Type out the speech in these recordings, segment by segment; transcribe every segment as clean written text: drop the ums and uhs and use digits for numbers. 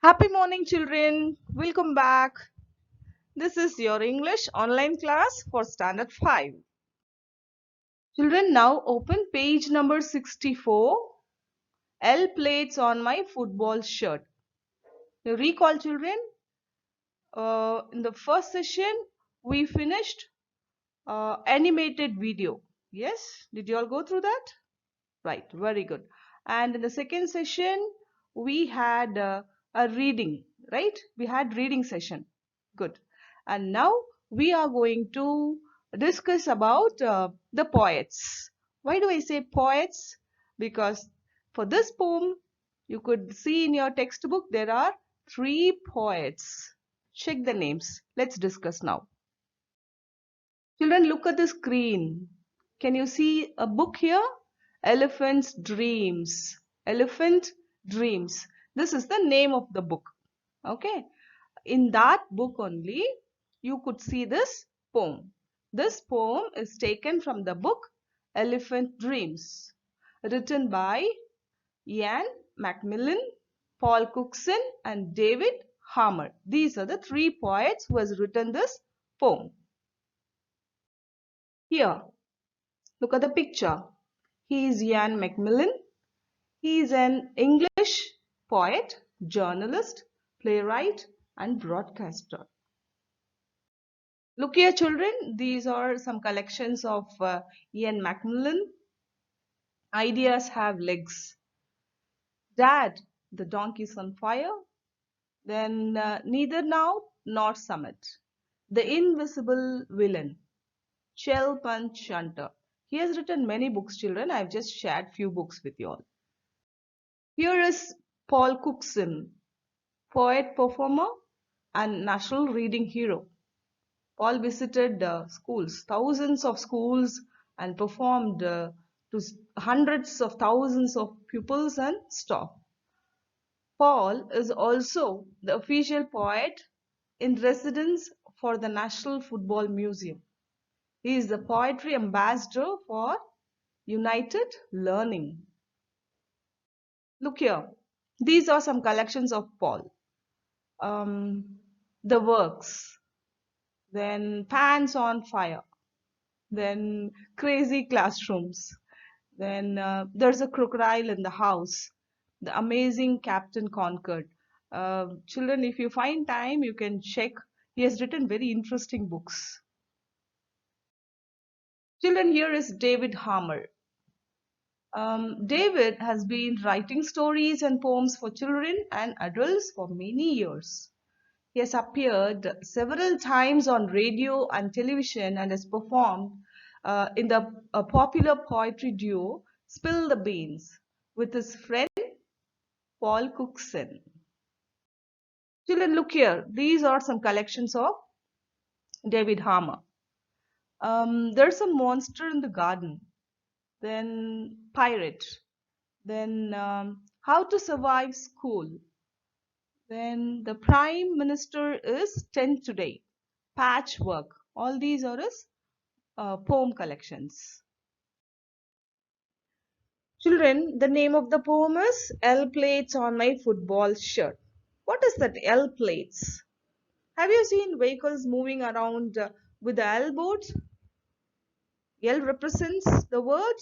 Happy morning, children. Welcome back. This is your English online class for Standard 5. Children, now open page number 64. L plates on my football shirt. You recall, children, in the first session, we finished animated video. Yes? Did you all go through that? Right, very good. And in the second session, we had a reading, right? We had reading session. Good. And now we are going to discuss about the poets. Why do I say poets? Because for this poem, you could see in your textbook there are three poets. Check the names. Let's discuss now. Children, look at the screen. Can you see a book here? Elephant's Dreams. Elephant Dreams. This is the name of the book. Okay. In that book only, you could see this poem. This poem is taken from the book Elephant Dreams, written by Ian Macmillan, Paul Cookson, and David Harmer. These are the three poets who has written this poem. Here, look at the picture. He is Ian Macmillan. He is an English poet, journalist, playwright, and broadcaster. Look here, children. These are some collections of Ian Macmillan. Ideas have legs. Dad, the donkey's on fire. Then Neither Now Nor Summit. The Invisible Villain. Shell Punch Shunter. He has written many books, children. I've just shared few books with you all. Here is Paul Cookson, poet, performer, and national reading hero. Paul visited schools, thousands of schools, and performed to hundreds of thousands of pupils and staff. Paul is also the official poet in residence for the National Football Museum. He is the poetry ambassador for United Learning. Look here. These are some collections of Paul. The Works, then Pants on Fire, then Crazy Classrooms, then There's a Crocodile in the House, The Amazing Captain Concord. Children, if you find time, you can check. He has written very interesting books. Children, here is David Harmer. David has been writing stories and poems for children and adults for many years. He has appeared several times on radio and television and has performed in the popular poetry duo Spill the Beans with his friend Paul Cookson. Children, look here. These are some collections of David Harmer. There's a monster in the garden. Then Pirate. Then How to Survive School. Then the Prime Minister is 10 today. Patchwork. All these are his poem collections. Children, the name of the poem is L Plates on My Football Shirt. What is that L plates? Have you seen vehicles moving around with the L board? L represents the word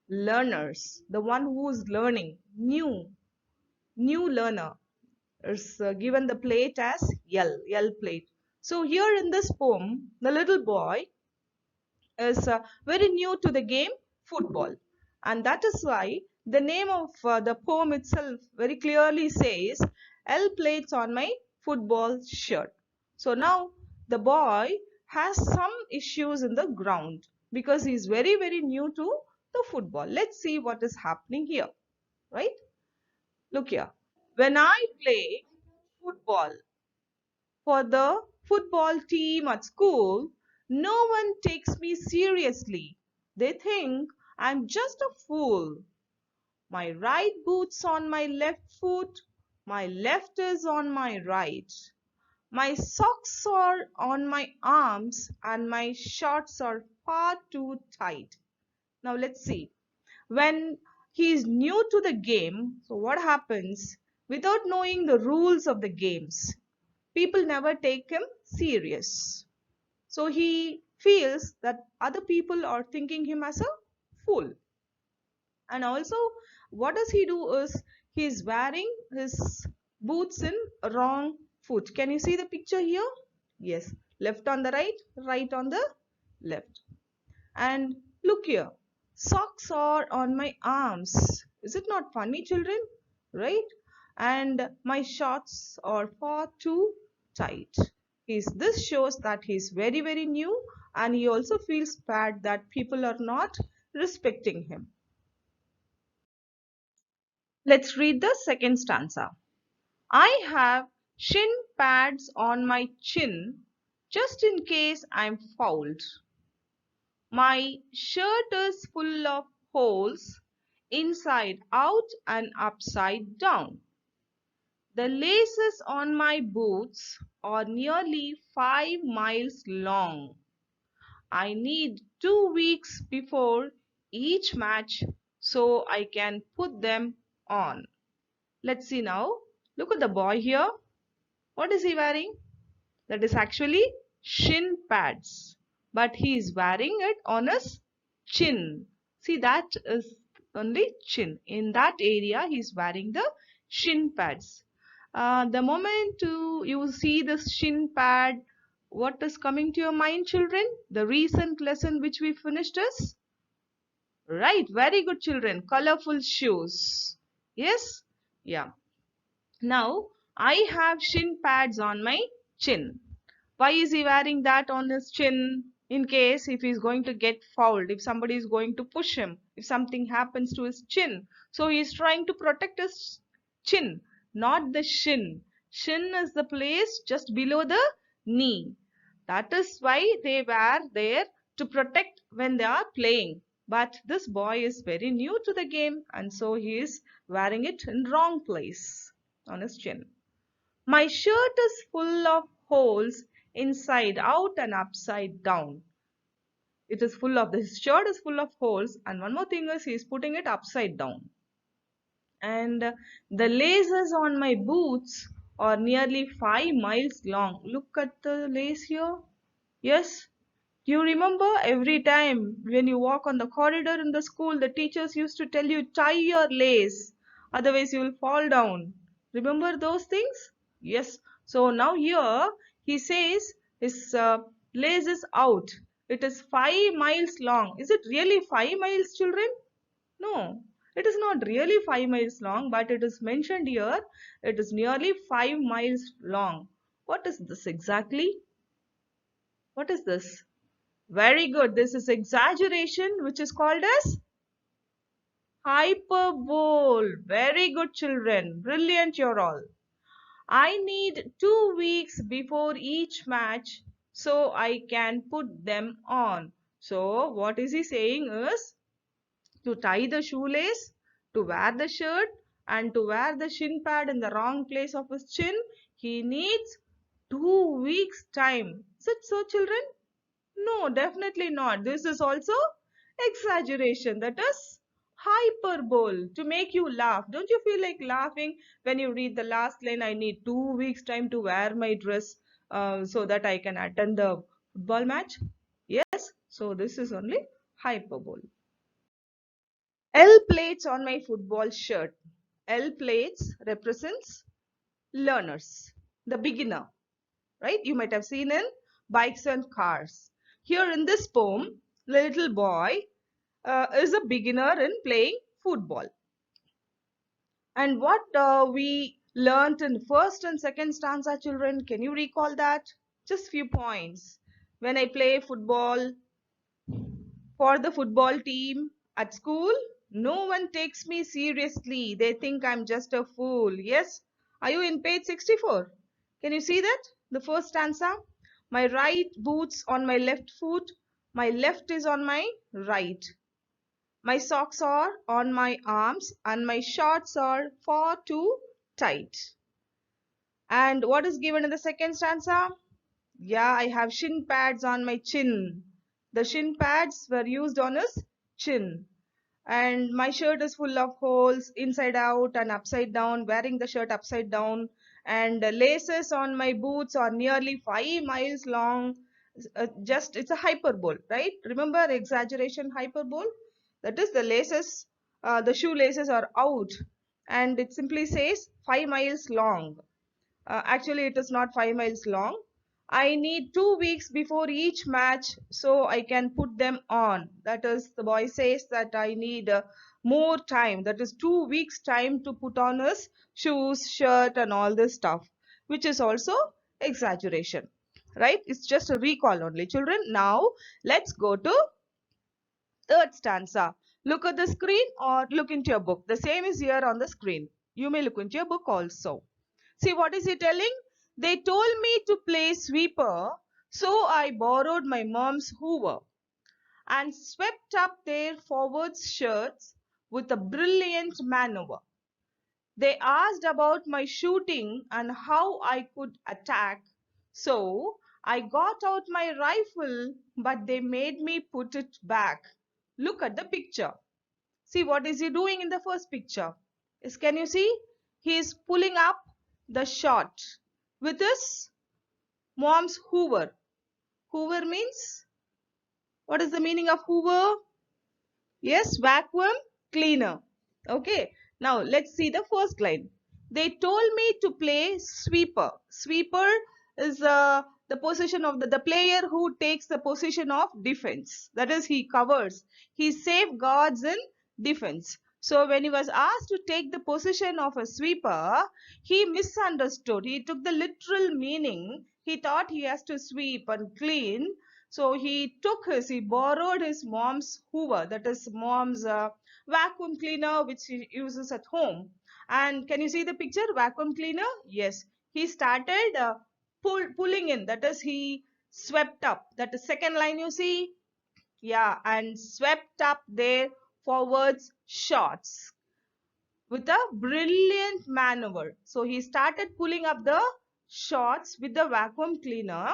learners, the one who is learning, new learner is given the plate as L plate. So here in this poem, the little boy is very new to the game football, and that is why the name of the poem itself very clearly says L plates on my football shirt. So now the boy has some issues in the ground because he is very new to the football. Let's see what is happening here, right? Look here. When I play football for the football team at school, no one takes me seriously. They think I'm just a fool. My right boot's on my left foot, my left is on my right. My socks are on my arms and my shorts are far too tight. Now let's see. When he is new to the game, so what happens? without knowing the rules of the games. People never take him serious. So he feels that other people are thinking him as a fool. And also, what does he do is he is wearing his boots in wrong foot. Can you see the picture here? Yes, left on the right, right on the left. And look here, socks are on my arms. Is it not funny, children? Right? And my shorts are far too tight. This shows that he's very, very new, and he also feels bad that people are not respecting him. Let's read the second stanza. I have shin pads on my chin just in case I'm fouled. My shirt is full of holes inside out and upside down. The laces on my boots are nearly 5 miles long. I need 2 weeks before each match so I can put them on. Let's see now. Look at the boy here. What is he wearing? That is actually shin pads, but he is wearing it on his chin. See, that is only chin. In that area he is wearing the shin pads. The moment you see this shin pad, what is coming to your mind, children? The recent lesson which we finished is right. Very good, children. Colorful shoes. Yes. Yeah. Now I have shin pads on my chin. Why is he wearing that on his chin? In case if he's going to get fouled, if somebody is going to push him, if something happens to his chin. So he's trying to protect his chin, not the shin. Shin is the place just below the knee. That is why they wear there to protect when they are playing. But this boy is very new to the game, and so he is wearing it in wrong place on his chin. My shirt is full of holes inside out and upside down. It is full of, his shirt is full of holes, and one more thing is he is putting it upside down. And the laces on my boots are nearly 5 miles long. Look at the lace here. Yes, you remember every time when you walk on the corridor in the school, the teachers used to tell you tie your lace, otherwise you will fall down. Remember those things? Yes. So now here he says his lace is out. It is 5 miles long. Is it really 5 miles, children? No, it is not really 5 miles long, but it is mentioned here. It is nearly 5 miles long. What is this exactly? What is this? Very good. This is exaggeration, which is called as hyperbole. Very good, children. Brilliant, you're all. I need 2 weeks before each match so I can put them on. So, what is he saying is to tie the shoelace, to wear the shirt, and to wear the shin pad in the wrong place of his chin, he needs 2 weeks' time. Is it so, children? No, definitely not. This is also exaggeration. That is hyperbole to make you laugh. Don't you feel like laughing when you read the last line? I need 2 weeks time to wear my dress so that I can attend the football match. Yes, so this is only hyperbole. L plates on my football shirt. L plates represents learners, the beginner, right? You might have seen in bikes and cars. Here in this poem, the little boy is a beginner in playing football. And what we learnt in first and second stanza, children, can you recall that? Just few points. When I play football for the football team at school, no one takes me seriously. They think I'm just a fool. Yes? Are you in page 64? Can you see that? The first stanza. My right boots on my left foot. My left is on my right. My socks are on my arms and my shorts are far too tight. And what is given in the second stanza? Yeah, I have shin pads on my chin. The shin pads were used on his chin. and my shirt is full of holes inside out and upside down, wearing the shirt upside down, and the laces on my boots are nearly 5 miles long. Just it's a hyperbole, right? Remember exaggeration, hyperbole? That is the laces, the shoe laces are out, and it simply says 5 miles long. Actually, it is not 5 miles long. I need 2 weeks before each match so I can put them on. That is, the boy says that I need more time. That is 2 weeks time to put on his shoes, shirt, and all this stuff, which is also exaggeration, right? It's just a recall only. Children, now let's go to third stanza. Look at the screen or look into your book. The same is here on the screen. You may look into your book also. See, what is he telling? They told me to play sweeper, so I borrowed my mom's hoover and swept up their forwards shirts with a brilliant maneuver. They asked about my shooting and how I could attack, so I got out my rifle, but they made me put it back. Look at the picture. See, what is he doing in the first picture? Can you see? He is pulling up the shot with his mom's hoover. Hoover means, what is the meaning of hoover? Yes, vacuum cleaner. Okay, now let's see the first line. They told me to play sweeper. Sweeper is the position of the player who takes the position of defense. That is, he covers. He safeguards in defense. So when he was asked to take the position of a sweeper, he misunderstood. He took the literal meaning. He thought he has to sweep and clean. So he borrowed his mom's hoover, that is mom's vacuum cleaner, which he uses at home. And can you see the picture, vacuum cleaner? Yes. He started pulling in, that is, he swept up. That is second line you see. Yeah, and swept up their forwards shots with a brilliant maneuver. So he started pulling up the shots with the vacuum cleaner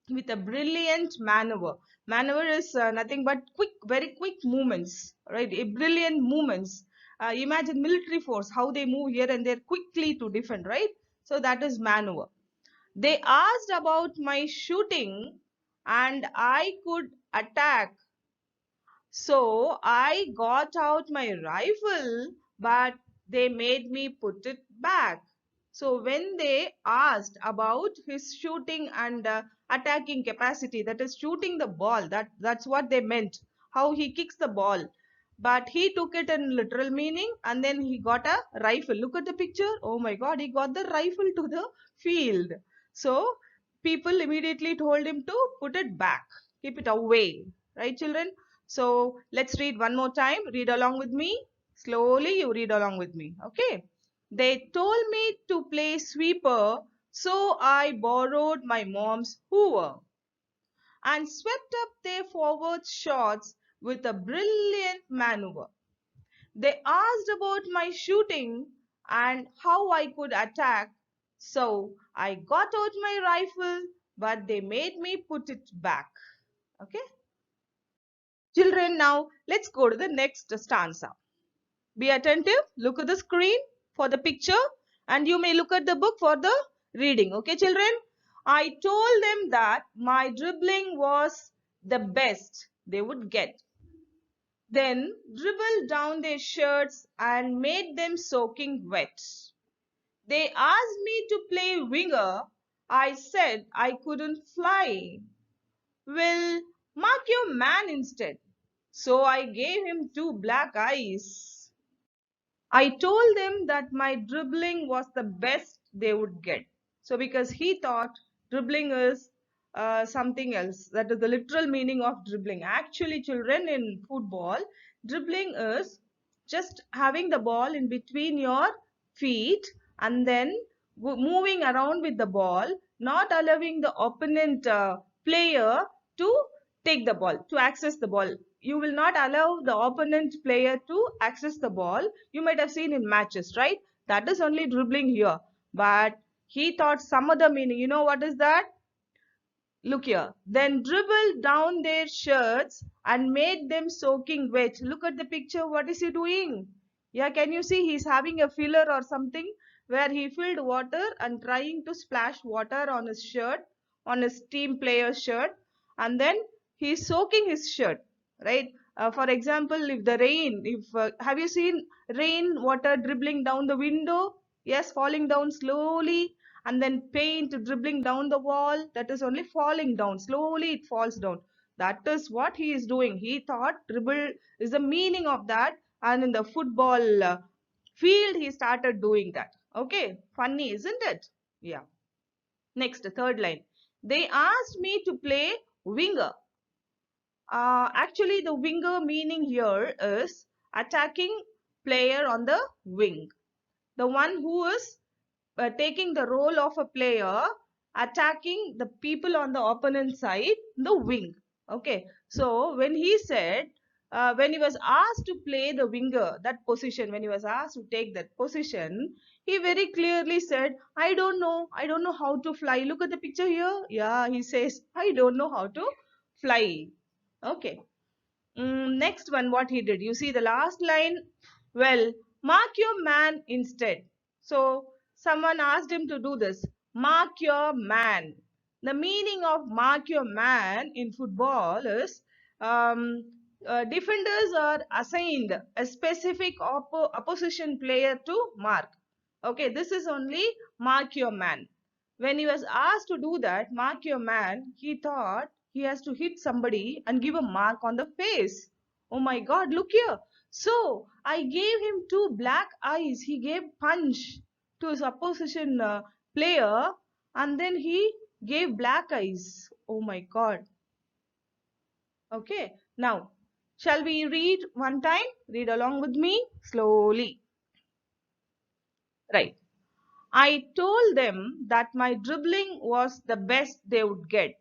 with a brilliant maneuver. Maneuver is nothing but very quick movements, right? A brilliant movements. Imagine military force, how they move here and there quickly to defend, right? So that is maneuver. They asked about my shooting and I could attack. So I got out my rifle, but they made me put it back. So when they asked about his shooting and attacking capacity, that is shooting the ball, that's what they meant, how he kicks the ball. But he took it in literal meaning and then he got a rifle. Look at the picture. Oh my God, he got the rifle to the field. So people immediately told him to put it back, keep it away. Right, children? So let's read one more time. Read along with me. Slowly you read along with me. Okay. They told me to play sweeper, so I borrowed my mom's hoover and swept up their forward shots with a brilliant maneuver. They asked about my shooting and how I could attack, so I got out my rifle, but they made me put it back. Okay. Children, now let's go to the next stanza. Be attentive, look at the screen for the picture and you may look at the book for the reading. Okay, children? I told them that my dribbling was the best they would get. Then dribbled down their shirts and made them soaking wet. They asked me to play winger. I said I couldn't fly. Well, mark your man instead. So I gave him two black eyes. I told them that my dribbling was the best they would get. So because he thought dribbling is something else. That is the literal meaning of dribbling. Actually, children, in football, dribbling is just having the ball in between your feet and then moving around with the ball, not allowing the opponent player to take the ball, to access the ball. You will not allow the opponent player to access the ball. You might have seen in matches, right? That is only dribbling here. But he thought some other meaning. You know what is that? Look here. Then dribbled down their shirts and made them soaking wet. Look at the picture. What is he doing? Yeah, can you see he's having a filler or something where he filled water and trying to splash water on his shirt, on his team player's shirt, and then he's soaking his shirt, right? For example, if the rain, if have you seen rain water dribbling down the window? Yes, falling down slowly, and then paint dribbling down the wall, that is only falling down, slowly it falls down. That is what he is doing. He thought dribble is the meaning of that, and in the football field he started doing that. Okay, funny, isn't it? Yeah. Next, third line. They asked me to play winger. Actually, the winger meaning here is attacking player on the wing, the one who is taking the role of a player attacking the people on the opponent side, the wing. Okay, so when he said, when he was asked to play the winger, that position, when he was asked to take that position, he very clearly said, I don't know how to fly. Look at the picture here. Yeah, he says, I don't know how to fly. Okay. Next one, what he did. You see the last line. Well, mark your man instead. So someone asked him to do this. Mark your man. The meaning of mark your man in football is um, defenders are assigned a specific opposition player to mark. Okay, this is only mark your man. When he was asked to do that, mark your man, he thought he has to hit somebody and give a mark on the face. Oh my God, look here. So I gave him two black eyes. He gave punch to his opposition player, and then he gave black eyes. Oh my God. Okay. Now, shall we read one time? Read along with me slowly. Right. I told them that my dribbling was the best they would get,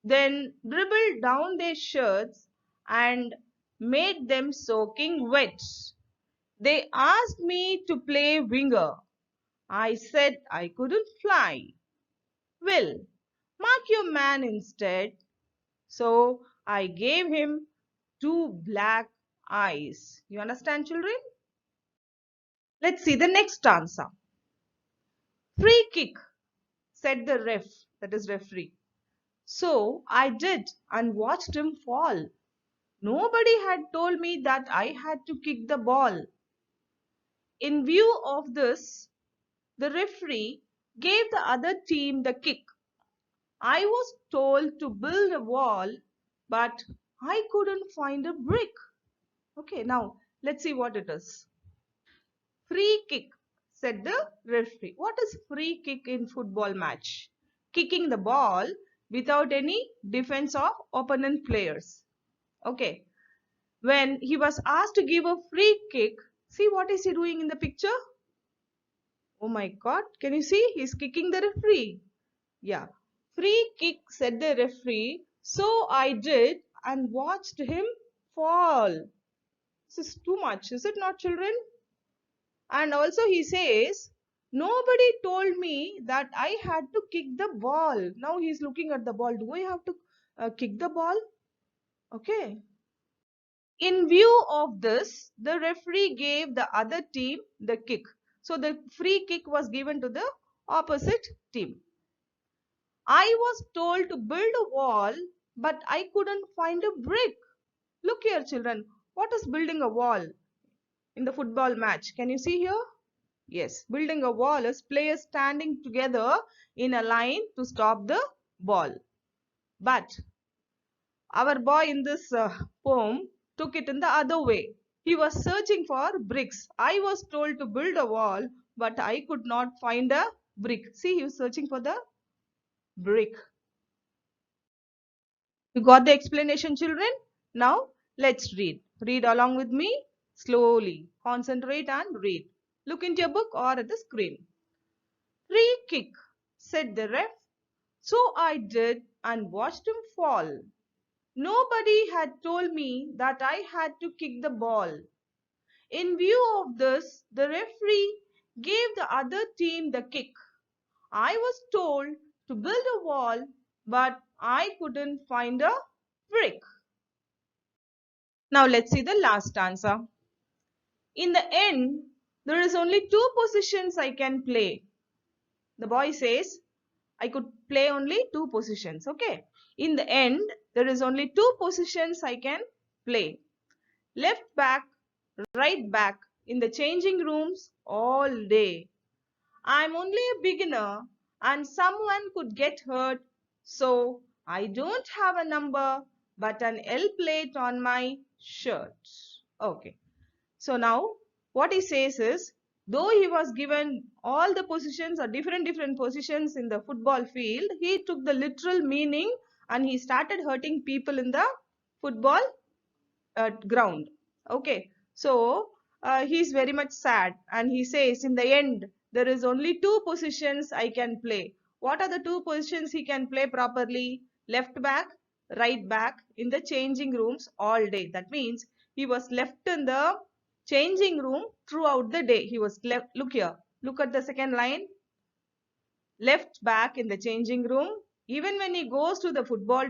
then dribbled down their shirts and made them soaking wet. They asked me to play winger. I said I couldn't fly. Well, mark your man instead. So I gave him two black eyes. You understand, children? Let's see the next answer. Free kick, said the ref, that is referee. So I did and watched him fall. Nobody had told me that I had to kick the ball. In view of this, the referee gave the other team the kick. I was told to build a wall, but I couldn't find a brick. Okay, now let's see what it is. Free kick, said the referee. What is free kick in football match? Kicking the ball without any defense of opponent players. Okay, when he was asked to give a free kick, see what is he doing in the picture? Oh my God, can you see? He's kicking the referee. Yeah. Free kick, said the referee. So I did and watched him fall. This is too much, is it not, children? And also he says, nobody told me that I had to kick the ball. Now he's looking at the ball. Do I have to kick the ball? Okay. In view of this, the referee gave the other team the kick. So the free kick was given to the opposite team. I was told to build a wall, but I couldn't find a brick. Look here, children. What is building a wall in the football match? Can you see here? Yes, building a wall is players standing together in a line to stop the ball. But our boy in this poem took it in the other way. He was searching for bricks. I was told to build a wall, but I could not find a brick. See, he was searching for the brick. You got the explanation, children? Now, let's read. Read along with me slowly. Concentrate and read. Look into your book or at the screen. Free kick, said the ref. So I did and watched him fall. Nobody had told me that I had to kick the ball. In view of this, the referee gave the other team the kick. I was told to build a wall, but I couldn't find a brick. Now let's see the last answer. In the end, there is only two positions I can play. The boy says, I could play only two positions. Okay. In the end, there is only two positions I can play. Left back, right back in the changing rooms all day. I'm only a beginner and someone could get hurt, so I don't have a number but an L plate on my shirt. Okay. So now what he says is, though he was given all the positions or different positions in the football field, he took the literal meaning and he started hurting people in the football ground. Okay, so he's very much sad and he says, in the end, there is only two positions I can play. What are the two positions he can play properly? Left back, right back in the changing rooms all day. That means he was left in the changing room throughout the day. He was left. Look here. Look at the second line. Left back in the changing room. Even when he goes to the football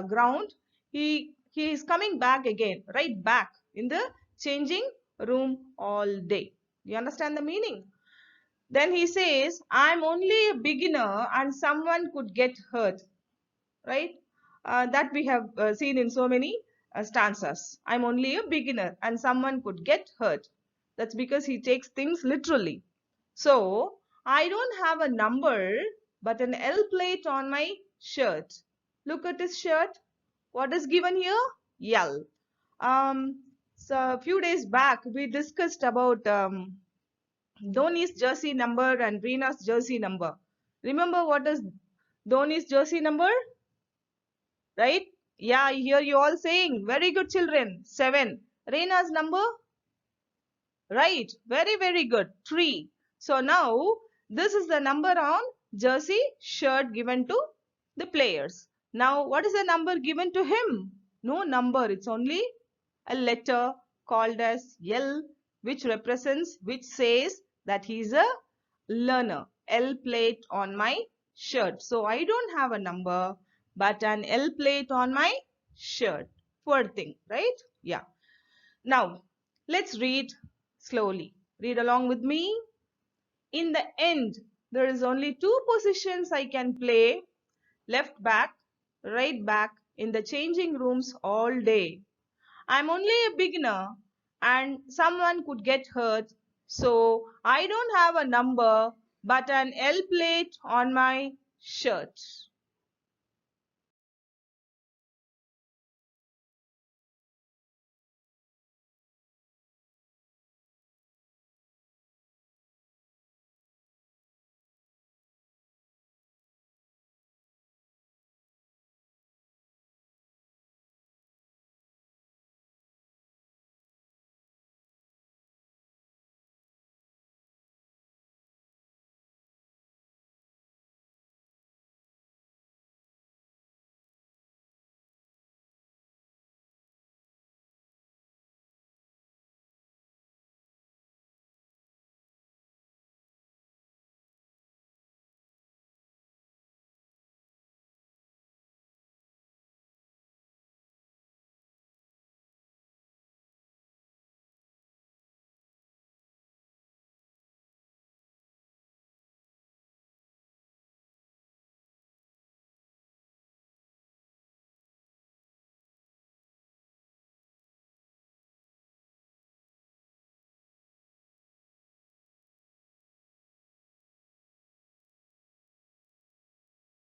ground, he is coming back again, right back in the changing room all day. You understand the meaning? Then he says, I'm only a beginner and someone could get hurt, right? That we have seen in so many stanzas. I'm only a beginner and someone could get hurt. That's because he takes things literally. So, I don't have a number but an L plate on my shirt. Look at his shirt. What is given here? L. So a few days back, we discussed about Dhoni's jersey number and Reena's jersey number. Remember what is Dhoni's jersey number? Right? Yeah, I hear you all saying. Very good, children. 7. Reena's number? Right. Very good. 3. So now, this is the number on jersey shirt given to the players. Now, what is the number given to him? No number. It's only a letter called as L, which says that he's a learner. L plate on my shirt. So I don't have a number, but an L plate on my shirt. Poor thing, right? Yeah. Now, let's read slowly. Read along with me. In the end, there is only two positions I can play. Left back, right back in the changing rooms all day. I'm only a beginner and someone could get hurt, so I don't have a number but an L plate on my shirt.